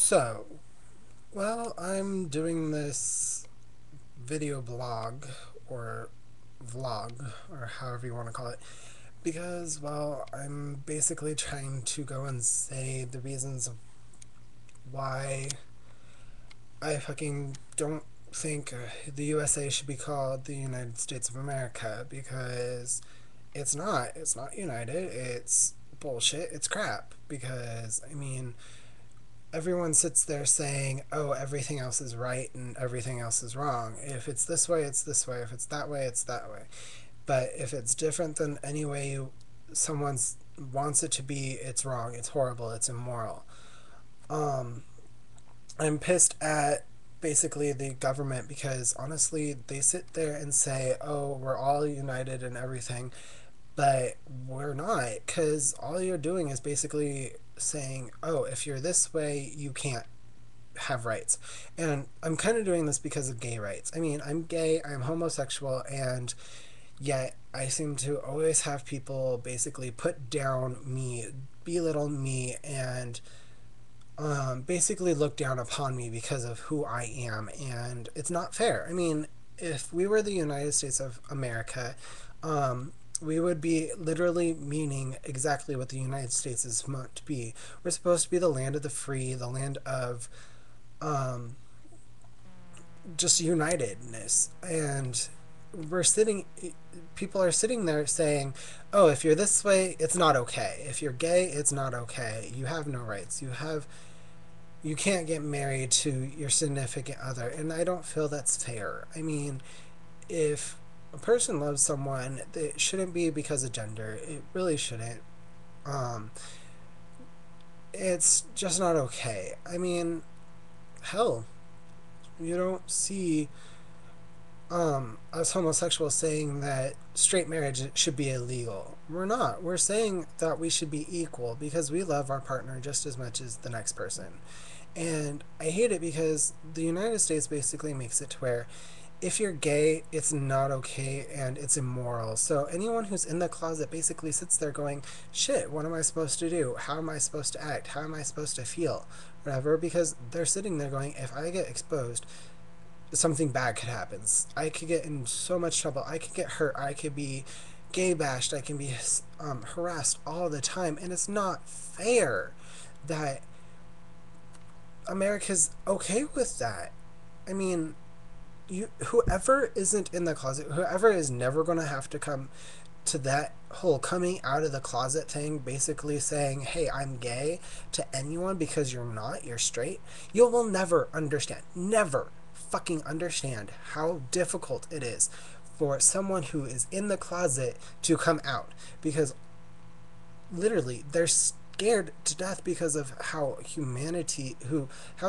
So, well, I'm doing this video blog or vlog or however you want to call it because, well, I'm basically trying to go and say the reasons why I fucking don't think the USA should be called the United States of America because it's not. It's not united. It's bullshit. It's crap because, I mean, everyone sits there saying, oh, everything else is right and everything else is wrong. If it's this way, it's this way. If it's that way, it's that way. But if it's different than any way someone wants it to be, it's wrong. It's horrible. It's immoral. Um, I'm pissed at basically the government because honestly, they sit there and say, oh, we're all united and everything. But we're not, because all you're doing is basically saying, oh, if you're this way, you can't have rights. And I'm kind of doing this because of gay rights. I mean, I'm gay, I'm homosexual, and yet I seem to always have people basically put down me, belittle me, and basically look down upon me because of who I am. And it's not fair. I mean, if we were the United States of America, we would be literally meaning exactly what the United States is meant to be. We're supposed to be the land of the free, the land of um, just unitedness. And we're sitting, people are sitting there saying, oh, if you're this way, it's not okay. If you're gay, it's not okay. You have no rights. You can't get married to your significant other. And I don't feel that's fair. I mean, if a person loves someone, it shouldn't be because of gender. It really shouldn't. Um, it's just not okay. I mean, hell, you don't see us homosexuals saying that straight marriage should be illegal. We're not. We're saying that we should be equal because we love our partner just as much as the next person. And I hate it because the United States basically makes it to where if you're gay, it's not okay and it's immoral. So anyone who's in the closet basically sits there going, shit, what am I supposed to do? How am I supposed to act? How am I supposed to feel? Whatever, because they're sitting there going, if I get exposed, something bad could happen. I could get in so much trouble. I could get hurt. I could be gay bashed. I can be harassed all the time. And it's not fair that America's okay with that. I mean, whoever isn't in the closet, whoever is never going to have to come to that whole coming out of the closet thing, basically saying, hey, I'm gay to anyone because you're straight, you will never understand, never fucking understand how difficult it is for someone who is in the closet to come out because literally they're scared to death because of how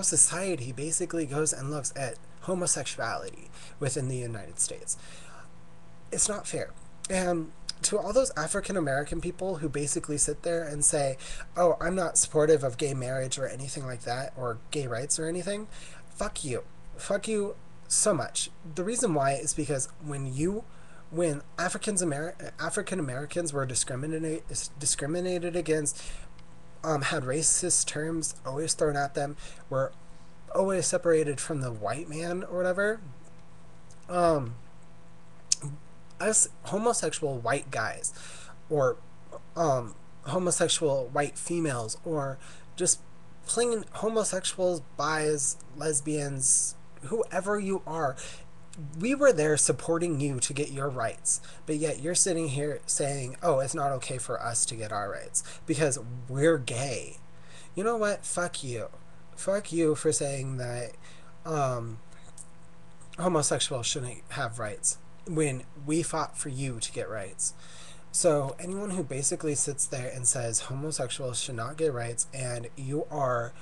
society basically goes and looks at homosexuality within the United States. It's not fair. And to all those African American people who basically sit there and say, oh, I'm not supportive of gay marriage or anything like that, or gay rights or anything, fuck you. Fuck you so much. The reason why is because when African Americans were discriminated against, had racist terms always thrown at them, were always separated from the white man or whatever. Um, us homosexual white guys, or homosexual white females, or just plain homosexuals, bis, lesbians, whoever you are, we were there supporting you to get your rights, but yet you're sitting here saying, oh, it's not okay for us to get our rights because we're gay. You know what? Fuck you. Fuck you for saying that um, homosexuals shouldn't have rights when we fought for you to get rights. So anyone who basically sits there and says homosexuals should not get rights and you are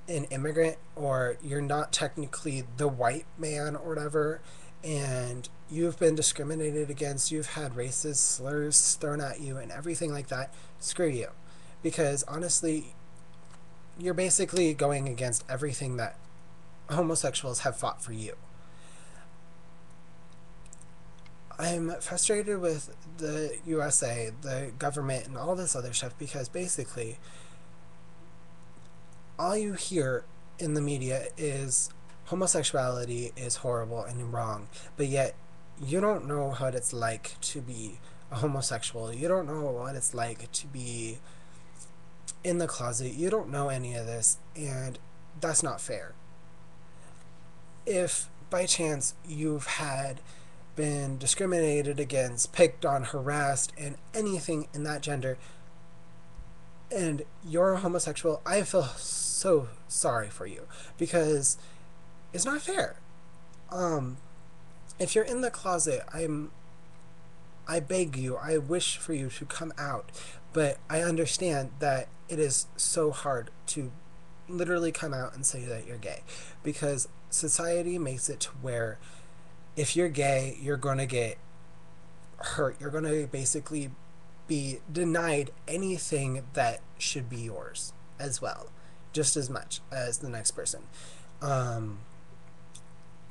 an immigrant or you're not technically the white man or whatever and you've been discriminated against, you've had racist slurs thrown at you and everything like that, screw you. Because honestly, you're basically going against everything that homosexuals have fought for you. I'm frustrated with the USA, the government, and all this other stuff because basically all you hear in the media is homosexuality is horrible and wrong, but yet you don't know what it's like to be a homosexual. You don't know what it's like to be in the closet. You don't know any of this, and that's not fair. If by chance you've had been discriminated against, picked on, harassed, and anything in that gender, and you're a homosexual, I feel so sorry for you because it's not fair. Um, if you're in the closet, I beg you, I wish for you to come out, but I understand that it is so hard to literally come out and say that you're gay because society makes it to where if you're gay, you're going to get hurt. You're going to basically be denied anything that should be yours as well, just as much as the next person. Um,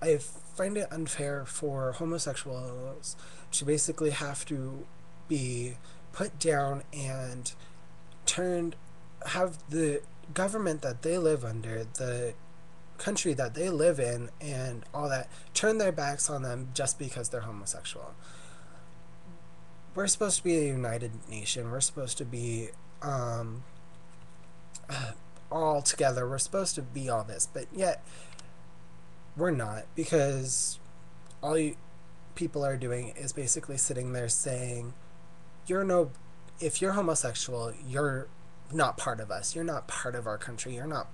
I find it unfair for homosexuals to basically have to be put down and turned, have the government that they live under, the country that they live in, and all that, turn their backs on them just because they're homosexual. We're supposed to be a united nation. We're supposed to be all together. We're supposed to be all this, but yet we're not because all you people are doing is basically sitting there saying, "You're no, if you're homosexual, you're not part of us. You're not part of our country. You're not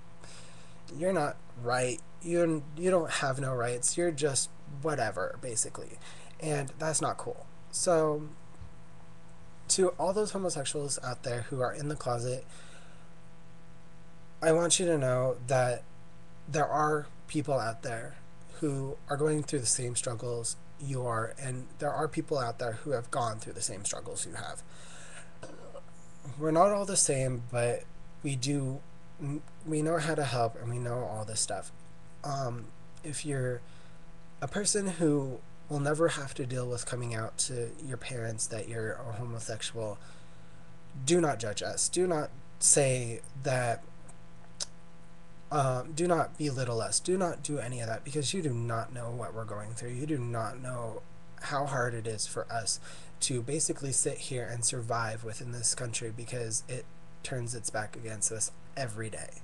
right. You don't have no rights. You're just whatever, basically," and that's not cool. So, to all those homosexuals out there who are in the closet, I want you to know that there are people out there who are going through the same struggles you are, and there are people out there who have gone through the same struggles you have. We're not all the same, but we do, we know how to help and we know all this stuff. If you're a person who will never have to deal with coming out to your parents that you're a homosexual, do not judge us. Do not say that, do not belittle us. Do not do any of that because you do not know what we're going through. You do not know how hard it is for us to basically sit here and survive within this country because it turns its back against us every day.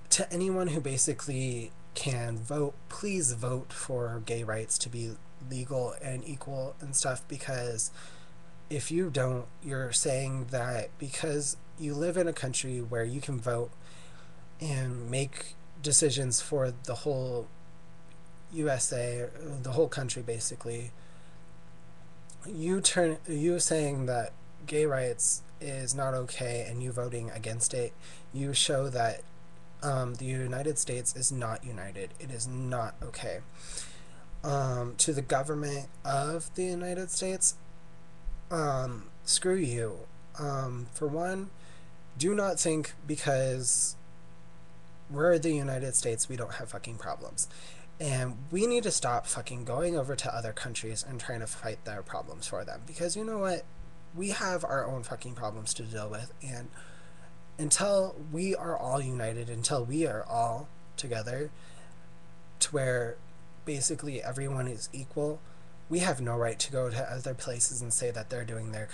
To anyone who basically can vote, please vote for gay rights to be legal and equal and stuff, because if you don't, you're saying that because you live in a country where you can vote and make decisions for the whole USA, the whole country basically, you saying that gay rights is not okay and you voting against it, you show that the United States is not united. It is not okay. To the government of the United States, screw you. For one, do not think because we're the United States we don't have fucking problems. And we need to stop fucking going over to other countries and trying to fight their problems for them. Because you know what? We have our own fucking problems to deal with. And until we are all united, until we are all together, to where basically everyone is equal, we have no right to go to other places and say that they're doing their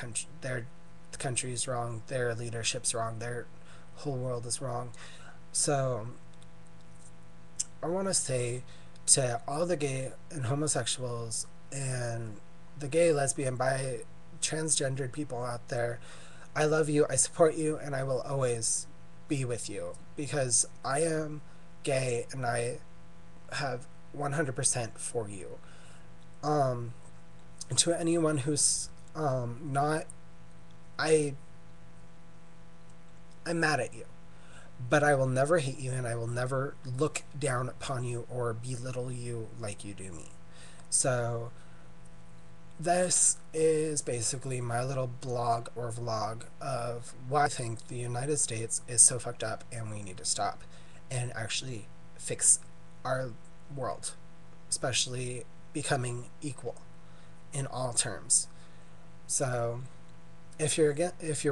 country's wrong, their leadership's wrong, their whole world is wrong. So I want to say to all the gay and homosexuals and the gay, lesbian, bi, transgendered people out there, I love you, I support you, and I will always be with you because I am gay and I have 100% for you. To anyone who's not, I I'm mad at you, but I will never hate you and I will never look down upon you or belittle you like you do me. So this is basically my little blog or vlog of why I think the United States is so fucked up and we need to stop and actually fix our world, especially becoming equal in all terms. So if you're with